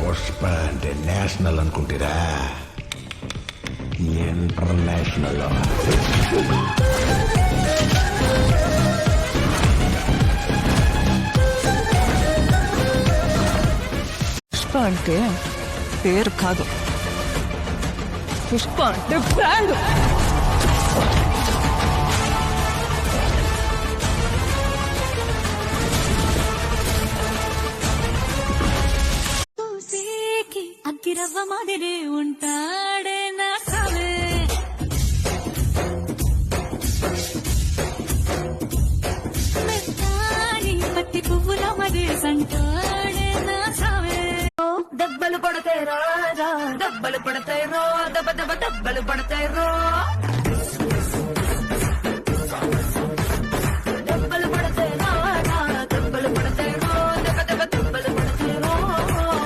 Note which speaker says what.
Speaker 1: పుష్ప అంటే నేషనల్ అనుకుంటారా? ఇంటర్నేషనల్.
Speaker 2: పుష్ప అంటే పేరు కాదు, పుష్ప అంటే బ్రాండ్.
Speaker 3: అగ్గిరవ్వ మాదిరి ఉంటాడే నా సావే, మెత్తాని పత్తి పువ్వుల మది సంటాడే నా సావే. దెబ్బలు పడతాయి రాజా, దెబ్బలు పడతాయి రో, దెబ్బ దెబ్బ దెబ్బలు పడతాయి రో.